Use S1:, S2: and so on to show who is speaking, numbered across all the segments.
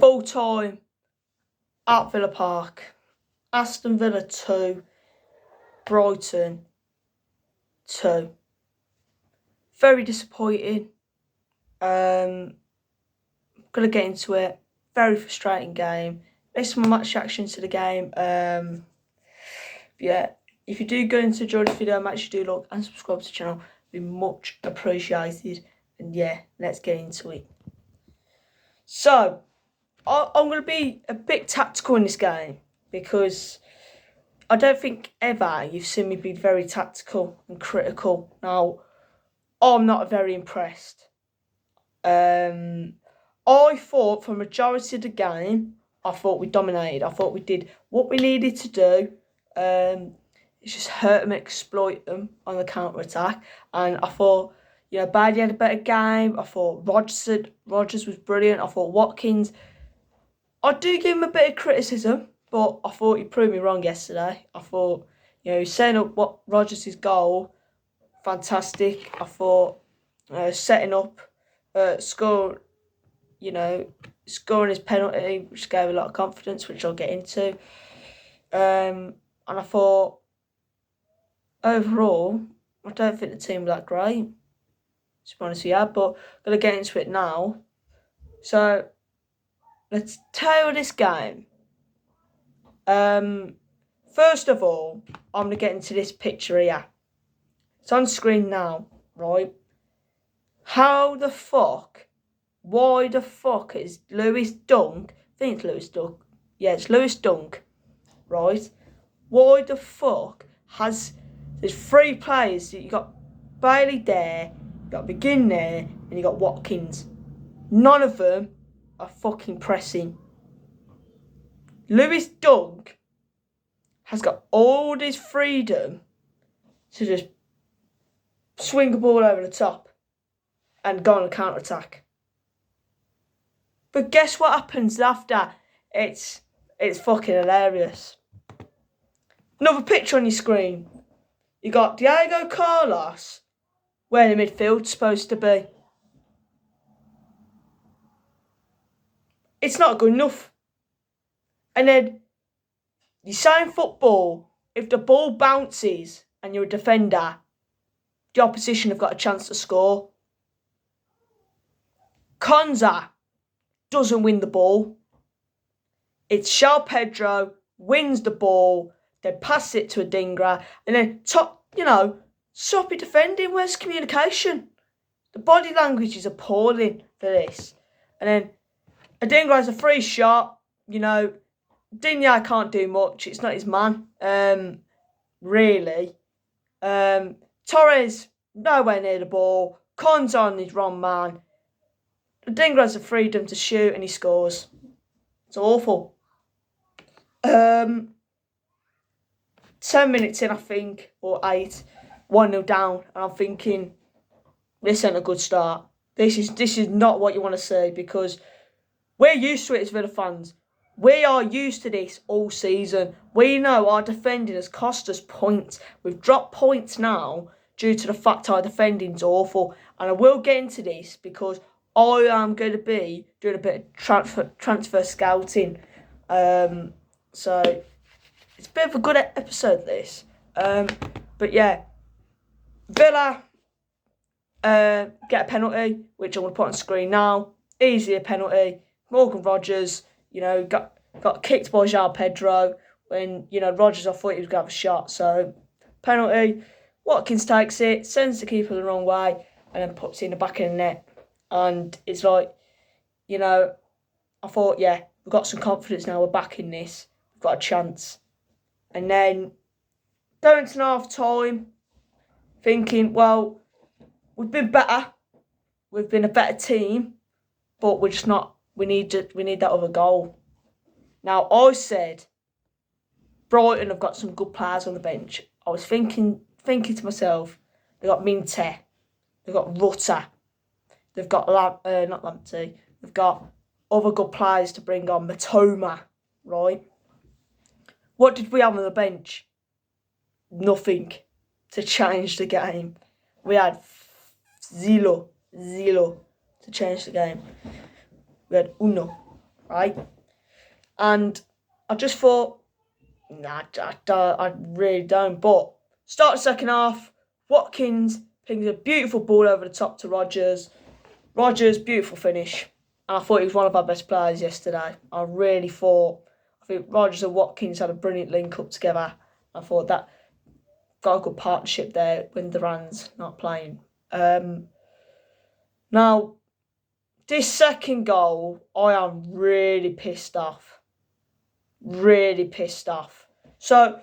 S1: Full time at Villa Park. Aston Villa 2, Brighton 2. Very disappointing. Gonna get into it. Very frustrating game. There's some match reactions to the game. Yeah, if you do go into enjoy this video, make sure you do like and subscribe to the channel. It'd be much appreciated. And yeah, let's get into it. So, I'm going to be a bit tactical in this game because I don't think ever you've seen me be very tactical and critical. Now, I'm not very impressed. I thought for the majority of the game, I thought we dominated. I thought we did what we needed to do. It's just hurt them, exploit them on the counter-attack. And I thought, Bailey had a better game. I thought Rogers was brilliant. I thought Watkins, I do give him a bit of criticism, but I thought he proved me wrong yesterday. I thought, setting up what Rogers' goal, fantastic. I thought setting up, scoring his penalty, which gave a lot of confidence, which I'll get into. And I thought, overall, I don't think the team was that great, to be honest with you, but I'm going to get into it now. So, let's tail this game. First of all, I'm going to get into this picture here. It's on screen now, right? Why the fuck is Lewis Dunk, I think it's Lewis Dunk, yeah, it's Lewis Dunk, right? Why the fuck there's 3 players, you got Bailey there, you got McGinn there, and you got Watkins. None of them are fucking pressing. Lewis Dunk has got all this freedom to just swing a ball over the top and go on a counter-attack. But guess what happens after? It's fucking hilarious. Another picture on your screen. You got Diego Carlos, where the midfield's supposed to be. It's not good enough. And then, you say in football, if the ball bounces and you're a defender, the opposition have got a chance to score. Konza doesn't win the ball. It's João Pedro wins the ball, then passes it to Adingra, and then sloppy defending. Where's communication? The body language is appalling for this. And then Adingra has a free shot. Digne can't do much. It's not his man, really. Torres, nowhere near the ball. Con's on his wrong man. Adingra has the freedom to shoot and he scores. It's awful. 10 minutes in, I think, or 8, 1-0 down, and I'm thinking, this ain't a good start. This is not what you want to see, because we're used to it as Villa fans. We are used to this all season. We know our defending has cost us points. We've dropped points now due to the fact our defending's awful. And I will get into this because I am going to be doing a bit of transfer scouting. So it's a bit of a good episode, this. But yeah, Villa get a penalty, which I'm going to put on screen now. Easy a penalty. Morgan Rogers, got kicked by João Pedro when, Rogers, I thought he was going to have a shot. So, penalty. Watkins takes it, sends the keeper the wrong way, and then puts it in the back of the net. And it's like, I thought, yeah, we've got some confidence now. We're back in this. We've got a chance. And then, going to half time, thinking, well, we've been better. We've been a better team, but we're just not. We need that other goal. Now, I said Brighton have got some good players on the bench. I was thinking to myself, they've got Minte, they've got Rutter, they've got not Lamptey, they've got other good players to bring on, Matoma, right? What did we have on the bench? Nothing to change the game. We had zero to change the game. We had uno. right? And I just thought, nah, I really don't. But start the second half, Watkins pings a beautiful ball over the top to Rodgers. Rodgers, beautiful finish. And I thought he was one of our best players yesterday. I think Rodgers and Watkins had a brilliant link up together. I thought that got a good partnership there when Duran's not playing. Now, this second goal, I am really pissed off. Really pissed off. So,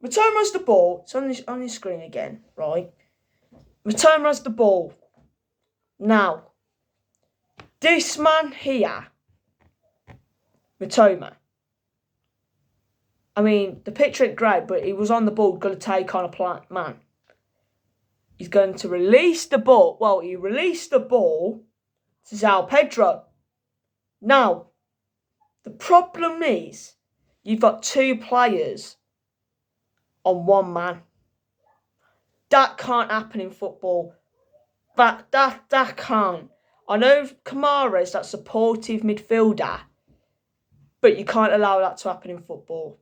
S1: Matoma has the ball. It's on the screen again, right? Matoma has the ball. Now, this man here, Matoma, I mean, the picture ain't great, but he was on the ball, going to take on a man. He's going to release the ball. Well, he released the ball to João Pedro. Now, the problem is, you've got two players on one man. That can't happen in football. That can't. I know Kamara is that supportive midfielder, but you can't allow that to happen in football.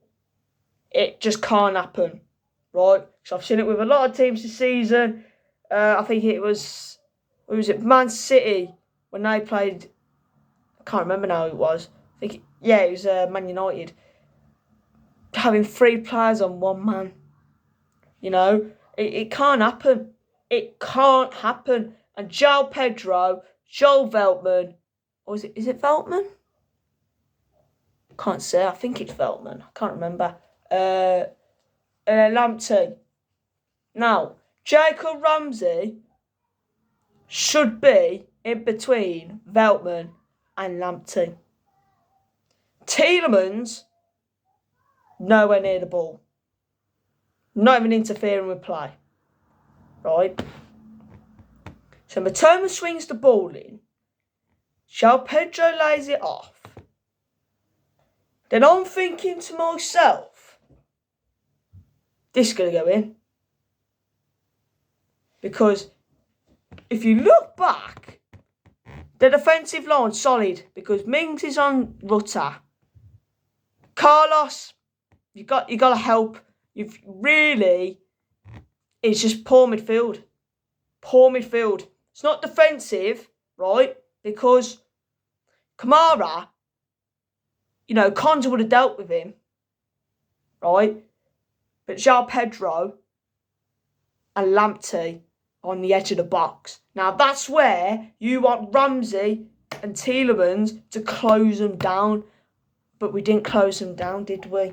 S1: It just can't happen, right? So I've seen it with a lot of teams this season. I think it was Man City when they played. I can't remember now who it was. I think it was Man United. Having three players on one man, you know, it can't happen. It can't happen. And João Pedro, Joel Veltman, or is it Veltman? Can't say. I think it's Veltman. I can't remember. Lamptey. Now, Jacob Ramsey should be in between Veltman and Lamptey. Tielemans, nowhere near the ball. Not even interfering with play. Right? So Matoma swings the ball in. João Pedro lays it off. Then I'm thinking to myself, this is going to go in. Because if you look back, the defensive line's solid because Mings is on Rutter. Carlos, you got to help. It's just poor midfield. Poor midfield. It's not defensive, right? Because Kamara, Conza would have dealt with him, right? But João Pedro and Lamptey on the edge of the box. Now, that's where you want Ramsey and Tielemans to close them down. But we didn't close them down, did we?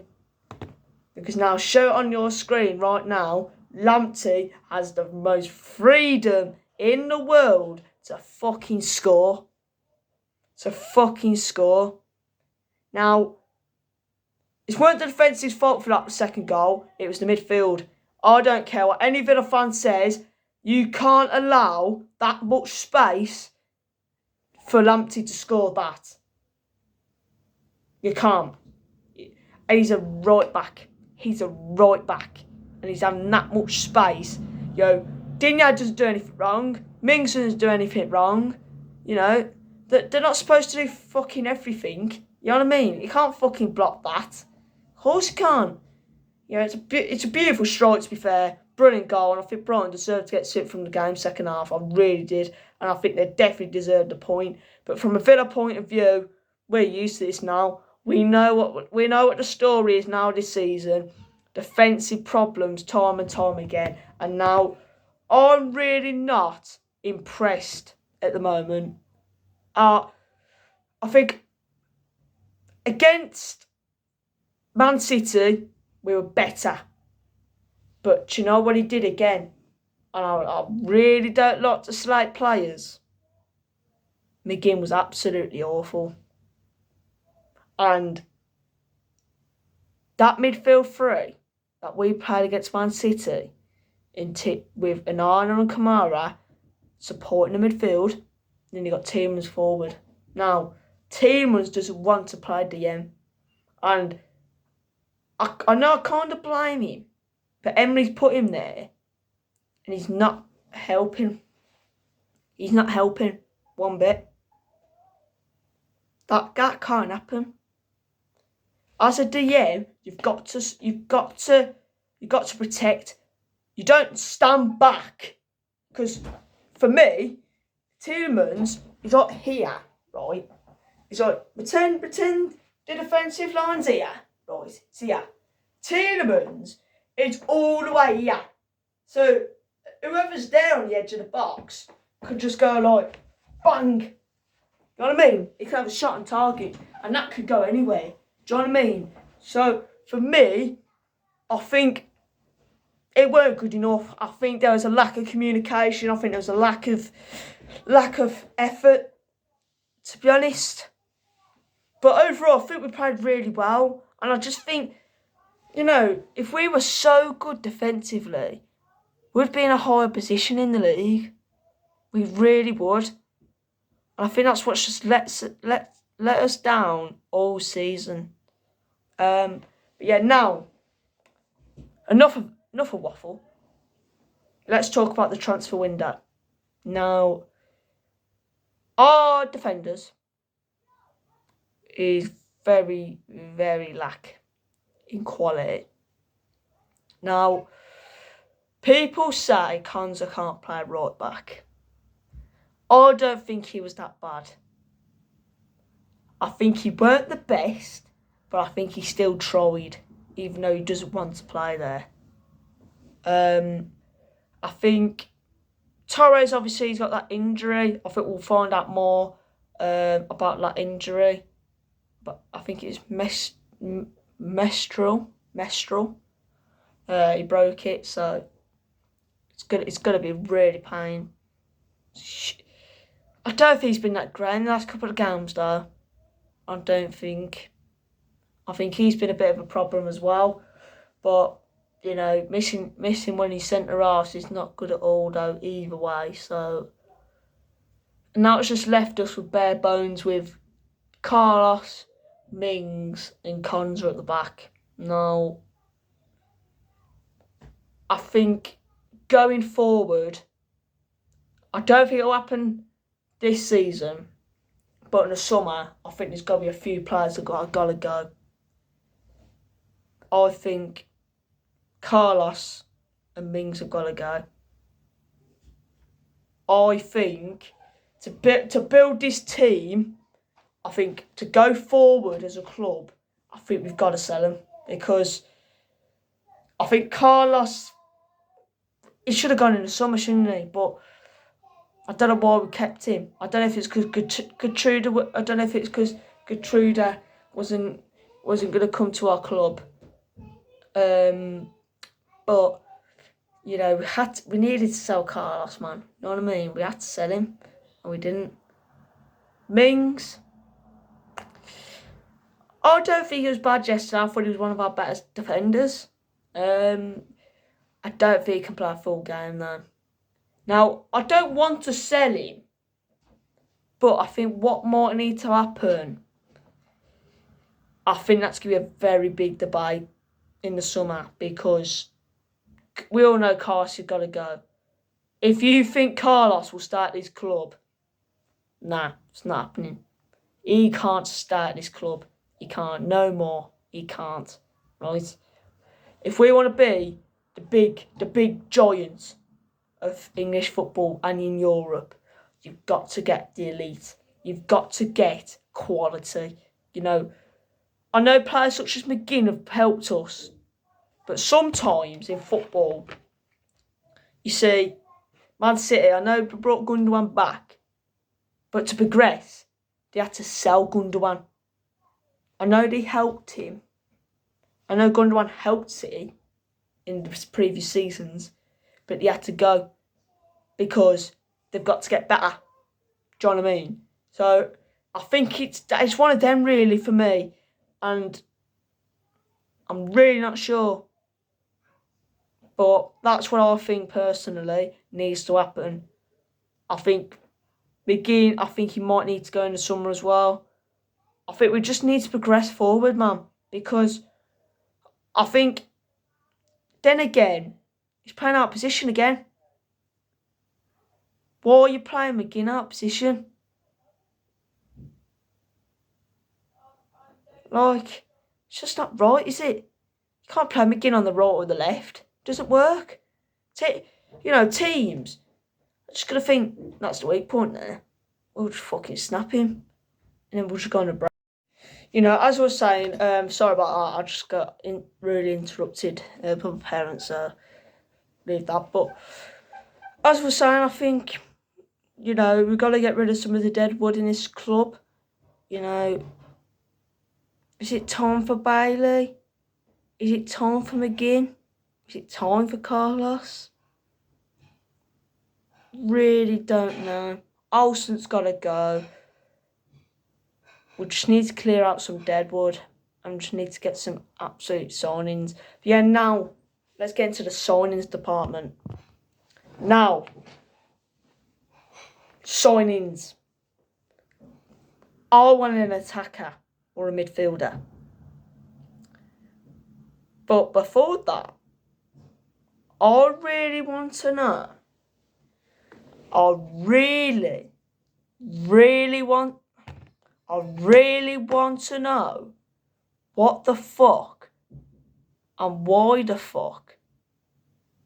S1: Because now, show it on your screen right now, Lamptey has the most freedom in the world to fucking score. Now, it weren't the defensive's fault for that second goal. It was the midfield. I don't care what any Villa fan says. You can't allow that much space for Lamptey to score that. You can't. And he's a right back. And he's having that much space. Digne doesn't do anything wrong. Mings doesn't do anything wrong. They're not supposed to do fucking everything. You know what I mean? You can't fucking block that. Of course you can't. It's a beautiful strike, to be fair. Brilliant goal, and I think Brighton deserved to get sent from the game second half. I really did. And I think they definitely deserved a point. But from a Villa point of view, we're used to this now. We know what the story is now this season. Defensive problems time and time again. And now I'm really not impressed at the moment. I think against Man City, we were better. But do you know what he did again? And I really don't like to slate players. McGinn was absolutely awful. And that midfield three that we played against Man City with Onana and Kamara supporting the midfield, then you got Tielemans forward. Now, Tielemans doesn't want to play DM. And I know I kind of blame him, but Emery's put him there and he's not helping. He's not helping one bit. That can't happen. As a DM, you've got to protect. You don't stand back, because for me, Tielemans is like here, right? He's like pretend the defensive line's here, right? It's here. Tielemans is all the way here, so whoever's there on the edge of the box could just go like bang. You know what I mean? He could have a shot on target, and that could go anywhere. Do you know what I mean? So for me, I think it weren't good enough. I think there was a lack of communication. I think there was a lack of effort, to be honest. But overall, I think we played really well, and I just think, if we were so good defensively, we'd be in a higher position in the league. We really would. And I think that's what's just let us down all season. But yeah, now enough of waffle. Let's talk about the transfer window. Now, our defenders is very, very lack in quality. Now, people say Konza can't play right back. I don't think he was that bad. I think he weren't the best, but I think he still tried, even though he doesn't want to play there. I think Torres, obviously, he's got that injury. I think we'll find out more about that injury. But I think it's Mestral. He broke it, so it's gonna be really pain. I don't think he's been that great in the last couple of games, though. I don't think. I think he's been a bit of a problem as well. But, missing when he's centre-half is not good at all, though, either way. So, and now it's just left us with bare bones with Carlos, Mings and Konza at the back. Now, I think going forward, I don't think it'll happen this season, but in the summer, I think there's got to be a few players that got to go. I think Carlos and Mings have got to go. I think to build this team, I think to go forward as a club, I think we've got to sell him, because I think Carlos, he should have gone in the summer, shouldn't he? But I don't know why we kept him. I don't know if it's because Gertruda. I don't know if it's because Gertruda wasn't going to come to our club. But we needed to sell Carlos, man. You know what I mean? We had to sell him, and we didn't. Mings, I don't think he was bad yesterday. I thought he was one of our better defenders. I don't think he can play a full game, though. Now, I don't want to sell him, but I think what might need to happen, I think that's going to be a very big debate in the summer, because we all know Carlos has got to go. If you think Carlos will start this club, nah, it's not happening. He can't start this club. He can't. No more. He can't. Right? If we want to be the big giants of English football and in Europe, you've got to get the elite. You've got to get quality. I know players such as McGinn have helped us, but sometimes in football, you see, Man City, I know they brought Gundogan back, but to progress, they had to sell Gundogan. I know they helped him. I know Gundogan helped City in the previous seasons, but he had to go because they've got to get better. Do you know what I mean? So I think it's one of them really for me, and I'm really not sure. But that's what I think personally needs to happen. I think McGinn, I think he might need to go in the summer as well. I think we just need to progress forward, man, because I think then again, he's playing out of position again. Why are you playing McGinn out of position? Like, it's just not right, is it? You can't play McGinn on the right or the left. It doesn't work. Teams are just going to think, that's the weak point there. We'll just fucking snap him. And then we'll just go on a break. As I was saying, sorry about that. I just got really interrupted by my parents, so leave that. But as I was saying, I think, we've got to get rid of some of the dead wood in this club. Is it time for Bailey? Is it time for McGinn? Is it time for Carlos? Really don't know. Olsen's got to go. We just need to clear out some deadwood and just need to get some absolute signings. But yeah, now, let's get into the signings department. Now, signings. I want an attacker or a midfielder. But before that, I really want to know. I really want to know what the fuck and why the fuck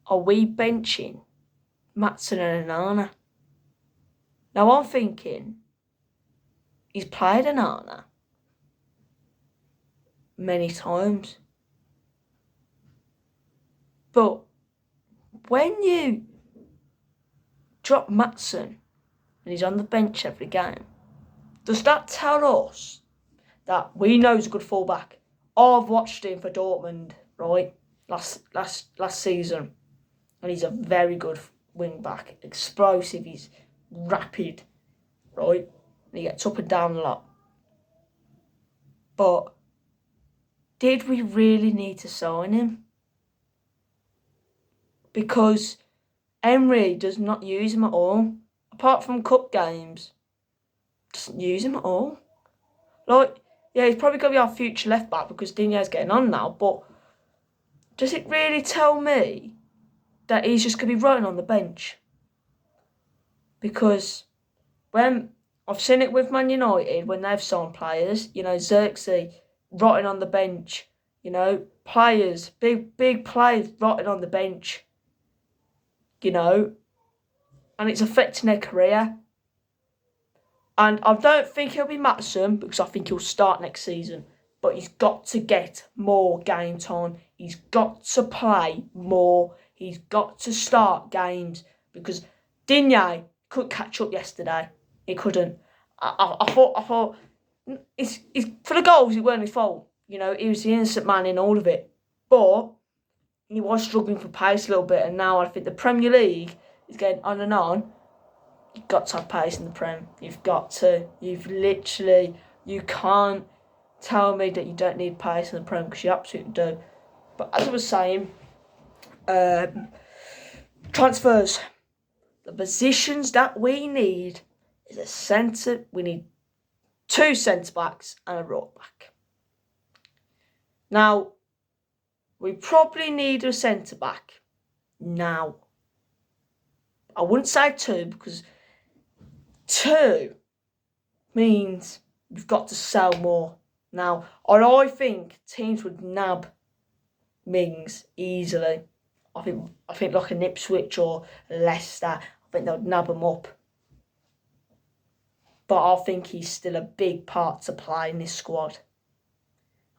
S1: are we benching Maatsen and Onana? Now I'm thinking he's played Onana many times. But when you drop Maatsen and he's on the bench every game, does that tell us that we know he's a good fullback? I've watched him for Dortmund, right, last season, and he's a very good wing back, explosive, he's rapid, right, and he gets up and down a lot. But did we really need to sign him? Because Emery does not use him at all. Apart from cup games, doesn't use him at all. Like, yeah, he's probably going to be our future left back because Digne's getting on now, but does it really tell me that he's just going to be rotting on the bench? Because when I've seen it with Man United, when they've signed players, Xerxes rotting on the bench, players, big players rotting on the bench, and it's affecting their career. And I don't think he'll be Maatsen because I think he'll start next season. But he's got to get more game time. He's got to play more. He's got to start games because Digne couldn't catch up yesterday. He couldn't. I thought it's for the goals, it weren't his fault. He was the innocent man in all of it. But he was struggling for pace a little bit, and now I think the Premier League is getting on and on. You've got to have pace in the Prem. You've got to. You can't tell me that you don't need pace in the Prem because you absolutely do. But as I was saying, transfers. The positions that we need is a centre. We need 2 centre-backs and a right back. Now, we probably need a centre-back now. I wouldn't say 2 because 2 means we've got to sell more. Now, I think teams would nab Mings easily. I think like an Ipswich or Leicester, I think they'll nab him up. But I think he's still a big part to play in this squad.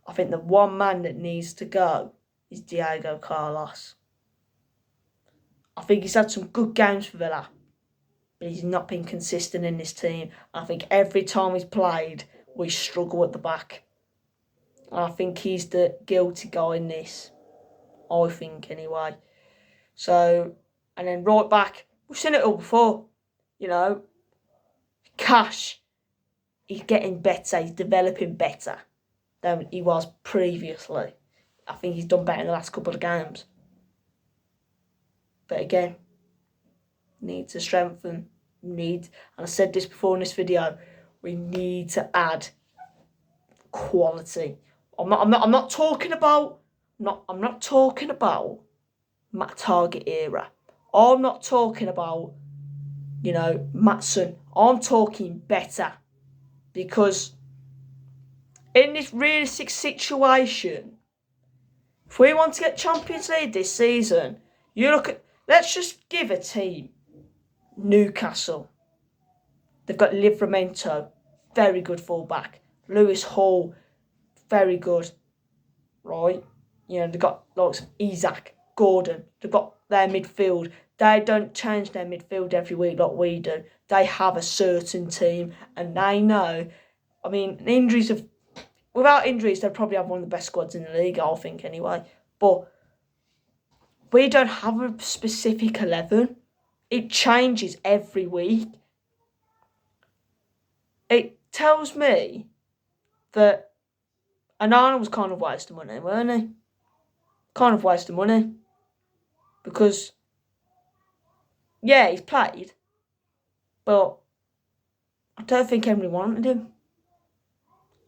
S1: I think the one man that needs to go is Diego Carlos. I think he's had some good games for Villa, but he's not been consistent in this team. I think every time he's played, we struggle at the back. I think he's the guilty guy in this. I think, anyway. So, and then right back, we've seen it all before. Cash, he's getting better. He's developing better than he was previously. I think he's done better in the last couple of games. But again, need to strengthen. And I said this before in this video, we need to add quality. I'm not talking about Matt Target era. I'm not talking about, Maatsen. I'm talking better. Because in this realistic situation, if we want to get Champions League this season, you look at, let's just give a team. Newcastle. They've got Livramento, very good fullback. Lewis Hall, very good. Right? You know, they've got lots of Isaac, Gordon. They've got their midfield. They don't change their midfield every week like we do. They have a certain team and they know. I mean, without injuries, they'd probably have one of the best squads in the league, I think, anyway. But we don't have a specific 11. It changes every week. It tells me that Anana was kind of wasting money, weren't he? Kind of wasting money. Because, yeah, he's played. But I don't think anybody wanted him.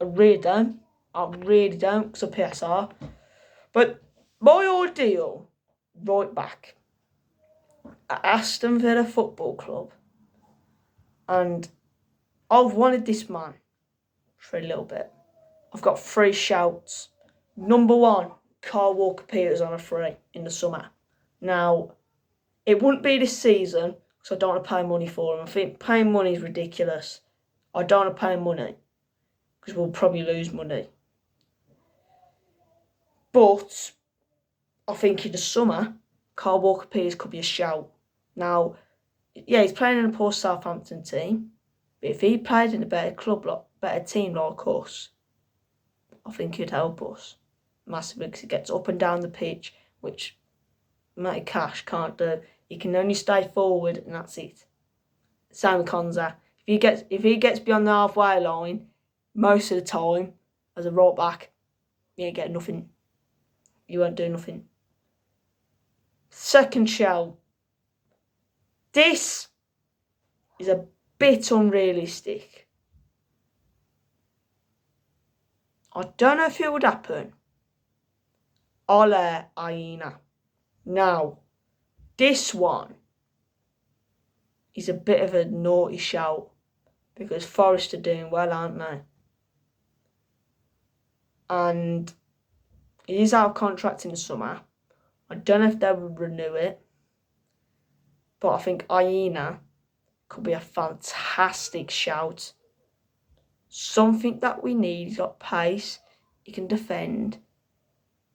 S1: I really don't. Because of PSR. But my ideal right back at Aston Villa Football Club, and I've wanted this man for a little bit. I've got 3 shouts. Number 1, Kyle Walker-Peters on a free in the summer. Now, it wouldn't be this season because I don't want to pay money for him. I think paying money is ridiculous. I don't want to pay money because we'll probably lose money. But I think in the summer, Kyle Walker-Peters could be a shout. Now, yeah, he's playing in a poor Southampton team. But if he played in a better club, better team like us, I think he'd help us massively because he gets up and down the pitch, which Matty Cash can't do. He can only stay forward and that's it. Same with Konza. If he gets beyond the halfway line, most of the time, as a right back, you ain't get nothing. You won't do nothing. Second shout. This is a bit unrealistic. I don't know if it would happen. Ole Aina. Now, this one is a bit of a naughty shout because Forest are doing well, aren't they? And he is out of contract in the summer. I don't know if they would renew it. But I think Aina could be a fantastic shout. Something that we need. He's got pace. He can defend.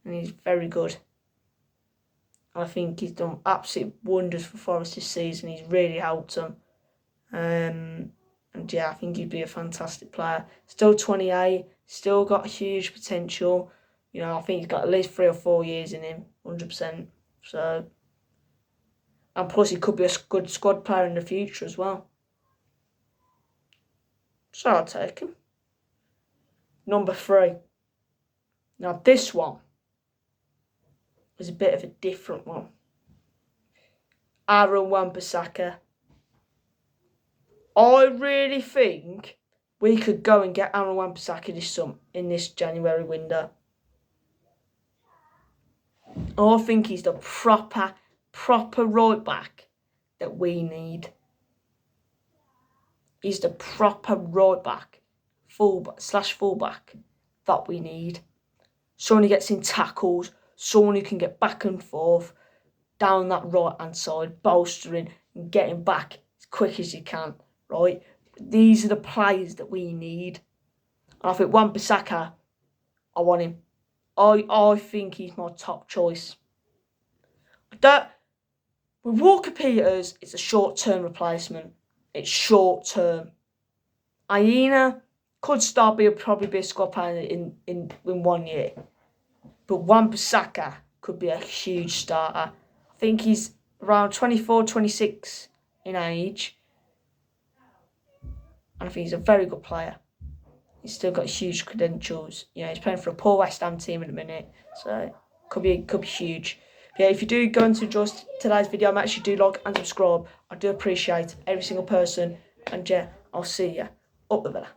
S1: And he's very good. I think he's done absolute wonders for Forest this season. He's really helped them. And yeah, I think he'd be a fantastic player. Still 28. Still got huge potential. You know, I think he's got at least 3 or 4 years in him. 100%. So, and plus he could be a good squad player in the future as well. So I'll take him. Number 3. Now this one is a bit of a different one. Aaron Wan-Bissaka. I really think we could go and get Aaron Wan-Bissaka in this January window. I think he's the proper right back that we need. He's the proper right back, fullback that we need. Someone who gets in tackles, someone who can get back and forth down that right hand side, bolstering and getting back as quick as you can, right? These are the players that we need. And I think Wan-Bissaka, I want him. I think he's my top choice. With Walker-Peters, it's a short-term replacement. It's short-term. Aina could probably be a squad player in 1 year. But Wan-Bissaka could be a huge starter. I think he's around 24, 26 in age. And I think he's a very good player. He's still got huge credentials. You know, he's playing for a poor West Ham team at the minute. So, could be huge. But yeah, if you do go and enjoy today's video, make sure you do like and subscribe. I do appreciate every single person. And yeah, I'll see you up the Villa.